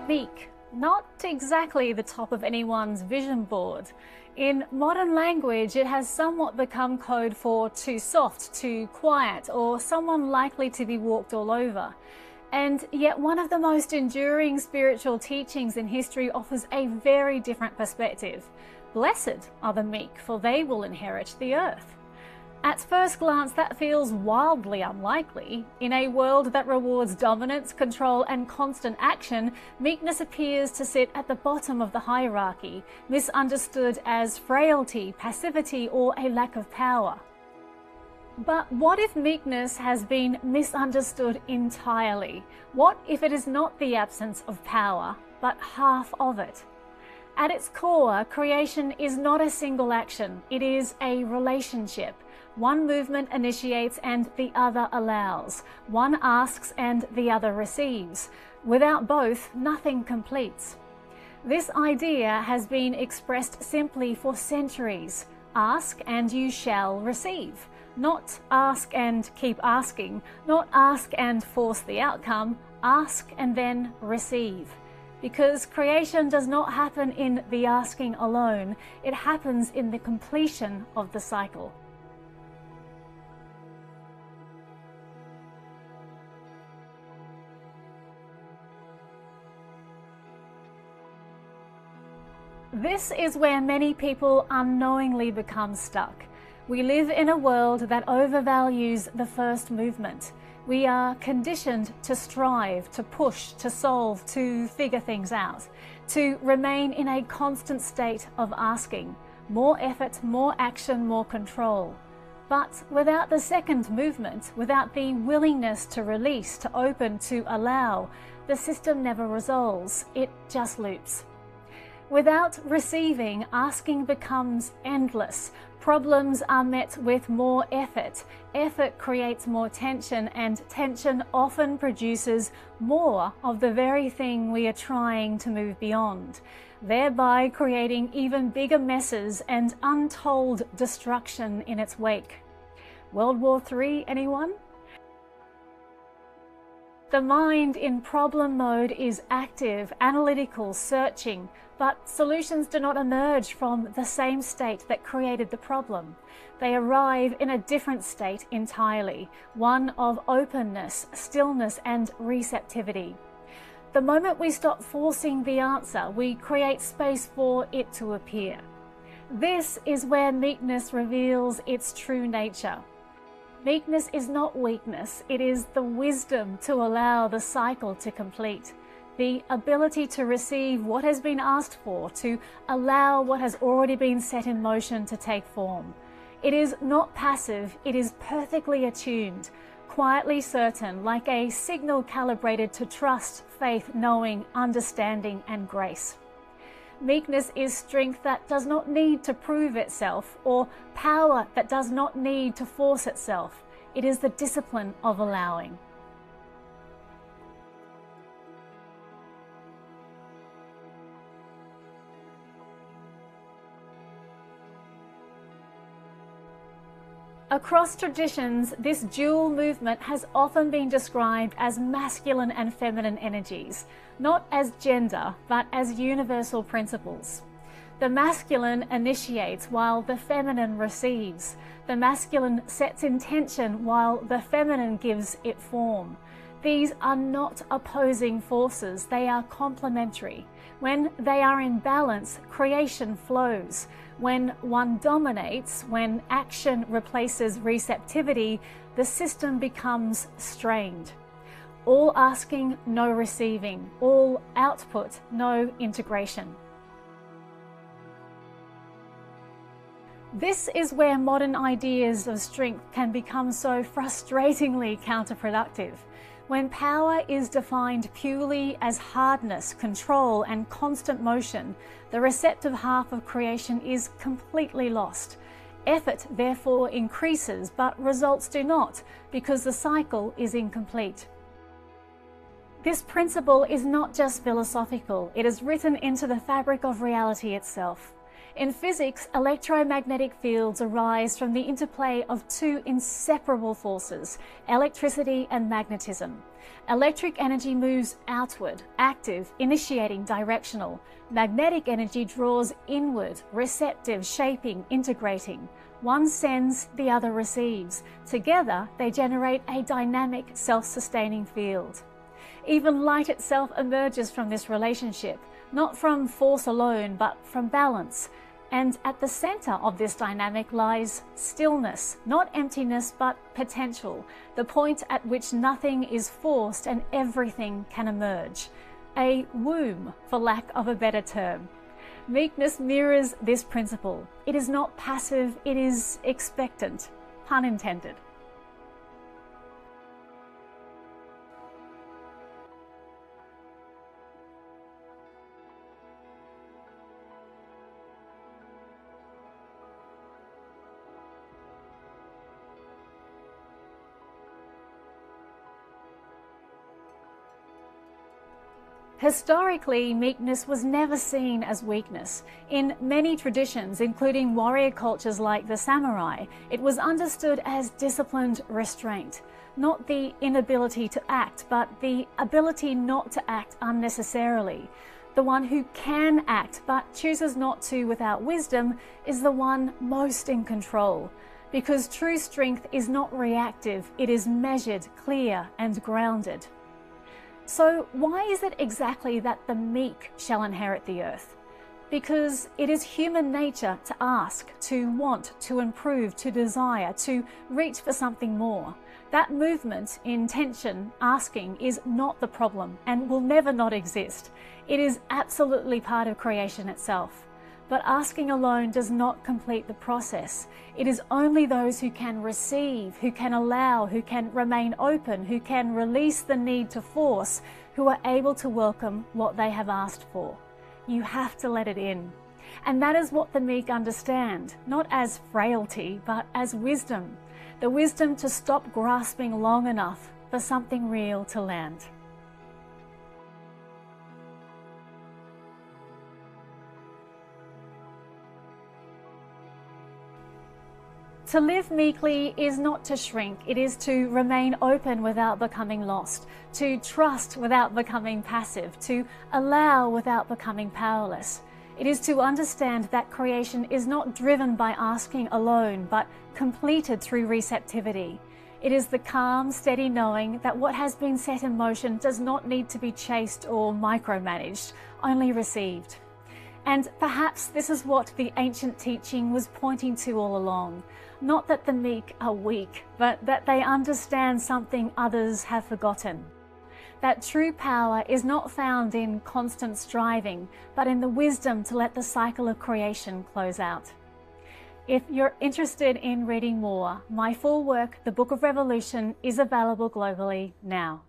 Meek, not exactly the top of anyone's vision board. In modern language, it has somewhat become code for too soft, too quiet, or someone likely to be walked all over. And yet one of the most enduring spiritual teachings in history offers a very different perspective. Blessed are the meek, for they will inherit the earth. At first glance, that feels wildly unlikely. In a world that rewards dominance, control, and constant action, meekness appears to sit at the bottom of the hierarchy, misunderstood as frailty, passivity, or a lack of power. But what if meekness has been misunderstood entirely? What if it is not the absence of power, but half of it? At its core, creation is not a single action, it is a relationship. One movement initiates and the other allows. One asks and the other receives. Without both, nothing completes. This idea has been expressed simply for centuries. Ask and you shall receive. Not ask and keep asking. Not ask and force the outcome. Ask and then receive. Because creation does not happen in the asking alone. It happens in the completion of the cycle. This is where many people unknowingly become stuck. We live in a world that overvalues the first movement. We are conditioned to strive, to push, to solve, to figure things out, to remain in a constant state of asking. More effort, more action, more control. But without the second movement, without the willingness to release, to open, to allow, the system never resolves. It just loops. Without receiving, asking becomes endless. Problems are met with more effort. Effort creates more tension, and tension often produces more of the very thing we are trying to move beyond, thereby creating even bigger messes and untold destruction in its wake. World War III, anyone? The mind in problem mode is active, analytical, searching, but solutions do not emerge from the same state that created the problem. They arrive in a different state entirely, one of openness, stillness, and receptivity. The moment we stop forcing the answer, we create space for it to appear. This is where meekness reveals its true nature. Meekness is not weakness, it is the wisdom to allow the cycle to complete, the ability to receive what has been asked for, to allow what has already been set in motion to take form. It is not passive, it is perfectly attuned, quietly certain, like a signal calibrated to trust, faith, knowing, understanding, and grace. Meekness is strength that does not need to prove itself, or power that does not need to force itself. It is the discipline of allowing. Across traditions, this dual movement has often been described as masculine and feminine energies, not as gender, but as universal principles. The masculine initiates while the feminine receives. The masculine sets intention while the feminine gives it form. These are not opposing forces, they are complementary. When they are in balance, creation flows. When one dominates, when action replaces receptivity, the system becomes strained. All asking, no receiving. All output, no integration. This is where modern ideas of strength can become so frustratingly counterproductive. When power is defined purely as hardness, control, and constant motion, the receptive half of creation is completely lost. Effort therefore increases, but results do not, because the cycle is incomplete. This principle is not just philosophical, it is written into the fabric of reality itself. In physics, electromagnetic fields arise from the interplay of two inseparable forces, electricity and magnetism. Electric energy moves outward, active, initiating, directional. Magnetic energy draws inward, receptive, shaping, integrating. One sends, the other receives. Together, they generate a dynamic, self-sustaining field. Even light itself emerges from this relationship, not from force alone, but from balance. And at the center of this dynamic lies stillness, not emptiness, but potential, the point at which nothing is forced and everything can emerge. A womb, for lack of a better term. Meekness mirrors this principle. It is not passive, it is expectant, pun intended. Historically, meekness was never seen as weakness. In many traditions, including warrior cultures like the samurai, it was understood as disciplined restraint. Not the inability to act, but the ability not to act unnecessarily. The one who can act but chooses not to without wisdom is the one most in control. Because true strength is not reactive, it is measured, clear, and grounded. So why is it exactly that the meek shall inherit the earth? Because it is human nature to ask, to want, to improve, to desire, to reach for something more. That movement, intention, asking is not the problem and will never not exist. It is absolutely part of creation itself. But asking alone does not complete the process. It is only those who can receive, who can allow, who can remain open, who can release the need to force, who are able to welcome what they have asked for. You have to let it in. And that is what the meek understand, not as frailty, but as wisdom. The wisdom to stop grasping long enough for something real to land. To live meekly is not to shrink, it is to remain open without becoming lost, to trust without becoming passive, to allow without becoming powerless. It is to understand that creation is not driven by asking alone, but completed through receptivity. It is the calm, steady knowing that what has been set in motion does not need to be chased or micromanaged, only received. And perhaps this is what the ancient teaching was pointing to all along. Not that the meek are weak, but that they understand something others have forgotten. That true power is not found in constant striving, but in the wisdom to let the cycle of creation close out. If you're interested in reading more, my full work, The Book of Revolution, is available globally now.